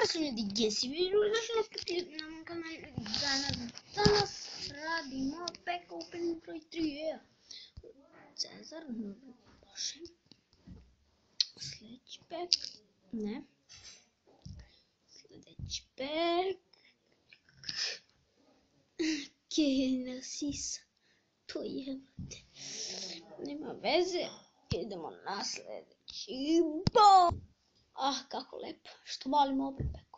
Pozdrav su ljudi, gdje si vi došli opet na mom kanalu. Danas radimo pack opening broj 3. Cezar, loše. Sljedeći pack, ne. Sljedeći pack. Kejna sisa, to jebate. Nema veze, idemo na sljedeći bo. Ah, kako lepo, što volim ovaj pack.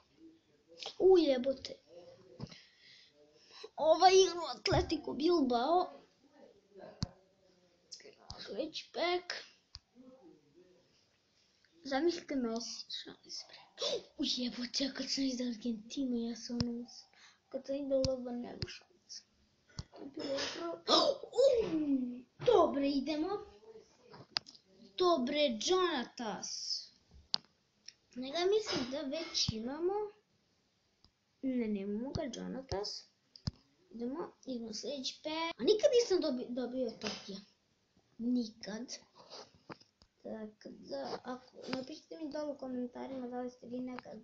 Ujebote. Ova igra Atletico Bilbao. Sljedeći pack. Zamislite Messi, šalim se bre. Ujebote, ja kad sam izdao Argentinu, ja sam ono... Kad sam izdao Loba, nema šanca. Dobre, idemo. Dobre, Jonatas. Njega mislim da već imamo. Ne, nemamo ga, Jonatas. Idemo sljedeći pack. A nikad nisam dobio Tokija. Nikad. Tako da, ako napišite mi dole u komentarima da li ste vi nekad...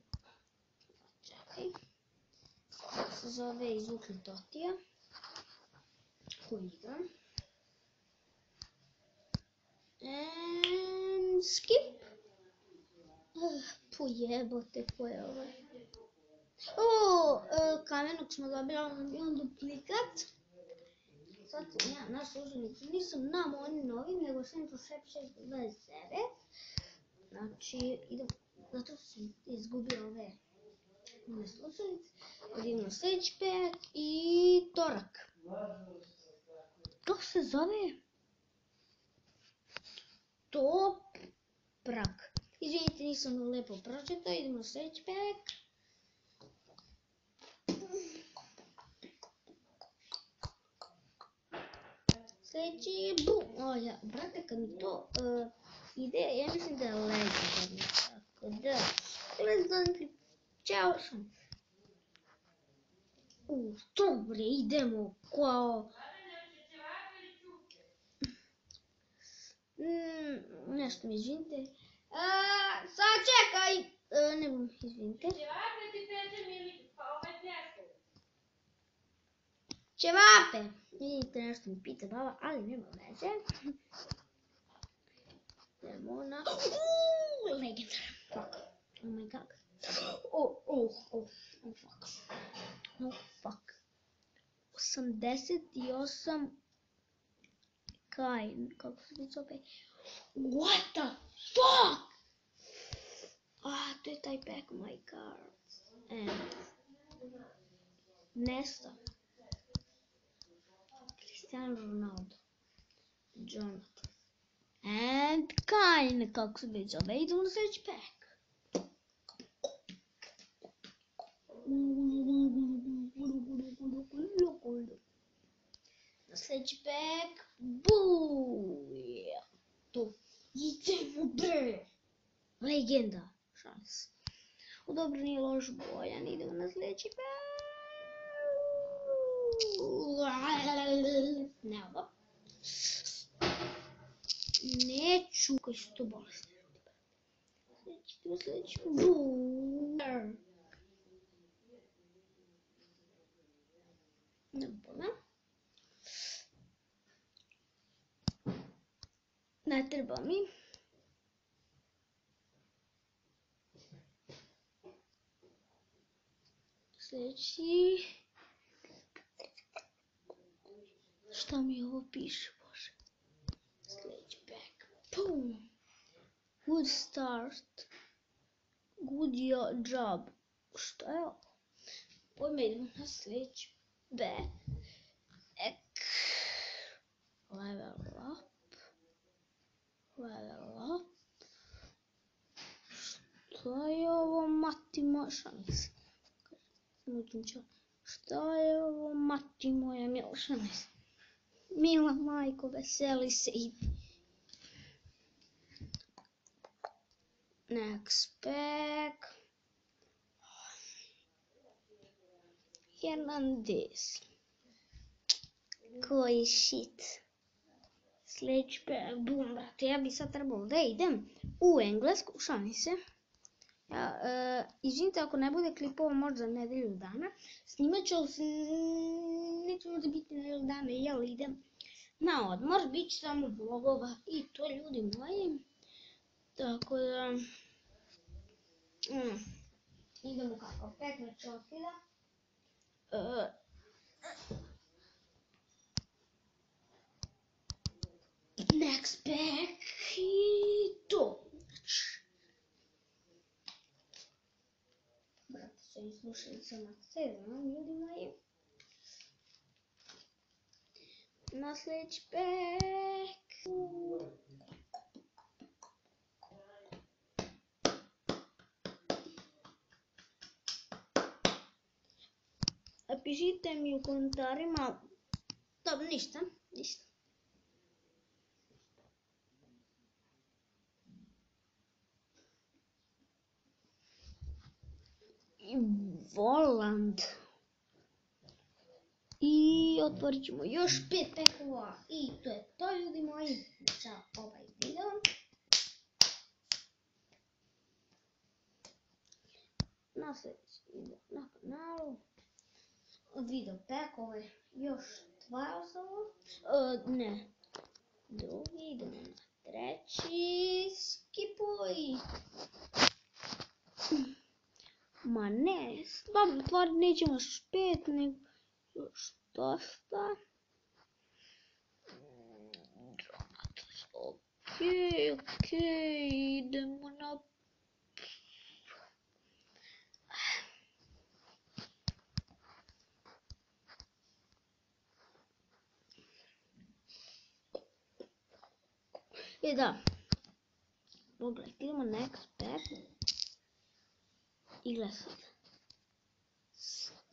Čekaj. Kako se zove izvukli Totija. Koji igram. And skip. Pojebote, ko je ovaj? Kamenog smo dobili, ali nam bio duplikat. Sad sam ja naš službenik, nisam nam oni novi, nego sam tu 629. Znači, idem, zato sam izgubio ove slušalice. Idem na sljedeći pack i Torak. Kako se zove? Toprak. Izvinite, nisam lepo pročitao, idemo na sljedeći pack. Sljedeći bum. O ja, brate, kad mi to ide, ja mislim da je legendarno. Tako da, legendarno, čao sam. Dobre, idemo kao... Nešto mi izvinite. Sad čekaj. Ne bom, izvinite. Ćevape. Vidite, nešto mi pita baba, ali nema veze. Idemo na... Legendaran. Fuck. Oh my god. Oh fuck. Oh fuck. 88... Kain, kako se ti zove? What the fuck? To je taj pack, my cards. Nesta. Cristiano Ronaldo. Jonathan. And Kain, kako se ti zove? Idemo na sljedeći pack. Na sljedeći pack. Buuuuja. To. Idemo bre. Legenda. Šans. Dobro, nije loš bojan. Idemo na sljedeći pack. Nebo. Neću. Koji su to bolesti? Sljedeći. Buuuuja. Ne pojma. Ne treba mi. Sljedeći. Šta mi ovo piše, bože? Sljedeći pack. Pum. Good start. Good job. Šta je ovo? Pojme, idemo na sljedeći pack. Level up. Level up. Šta je ovo, mati moja? Šanis. Šta je ovo, mati moja mila? Šanis. Mila majko, veseli se i... Next pack. Hernandez. Koji shit. Sljedeći pack, bum, brate, ja bi sad trebalo da idem u Englesku, šalim se. Izvinite ako ne bude klipova možda nedelju dana. Snimat ću, neće možda biti nedelju dana, jel idem na odmor, bit će samo vlogova i to ljudi moji. Tako da, idemo kako, 15 čokida. Next pack i to. Brate, se islušali sam na 7, ljudi moji. Na sljedeći pack. Pišite mi u komentarima. Dobro, ništa. I Voland. I otvorit ćemo još 5 pekova. I to je to, ljudi moji, za ovaj video. Na sljedeći video na kanalu. Video pekove, još 2 ostalo. Ne, drugi, idemo na treći. Skipuj. Ma ne, stvarno nećemo još 5, nego još dosta. Okej, idemo na... da, pogledajte, idemo next pack. I gleda sad.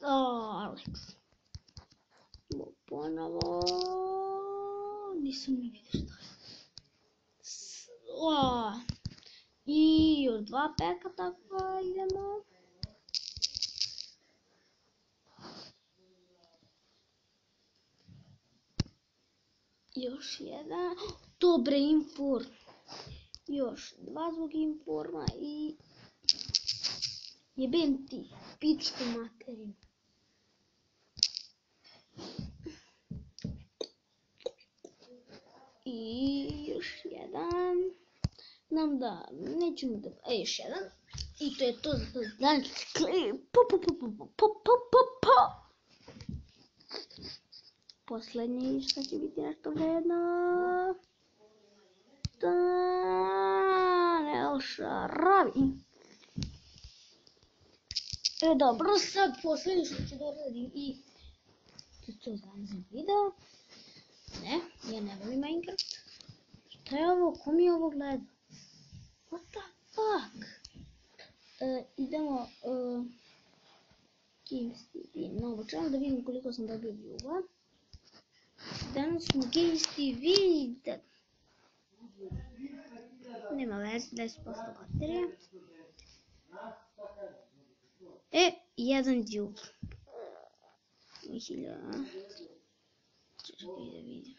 Alex. Ponovo. Nisam ni vidio što je. I još 2 peka, tako idemo. Još jedan. Dobre, inform. Još 2 zbog informa i... Jebem ti, pičku materiju. I još jedan. Znam da neću mi da... još jedan. I to je to za danas klip. Poslednji što će biti nešto vredno. Ne šaravi. Dobro, sad posljednji što ću da radim i to je danas video. Ne, ja ne volim Minecraft. Šta je ovo? Ko mi ovo gleda? What the fuck? Idemo Games TV novo čelo da vidim koliko sam dobio view-a. Danas smo Games TV. Nema veze, 10% baterije. Jedan view. 1000. Čekaj da vidim.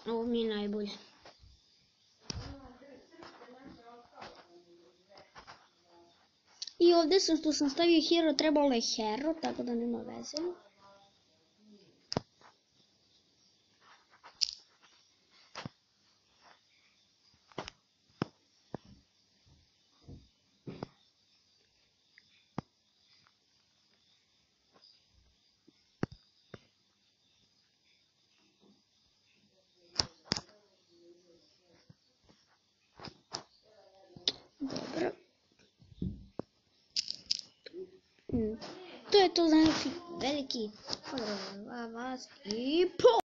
Ovo mi je najbolje. I ovdje što sam stavio hero, trebalo je hero, tako da nema veze. Dobro. To je to, znači veliki pozdrav za vas i po!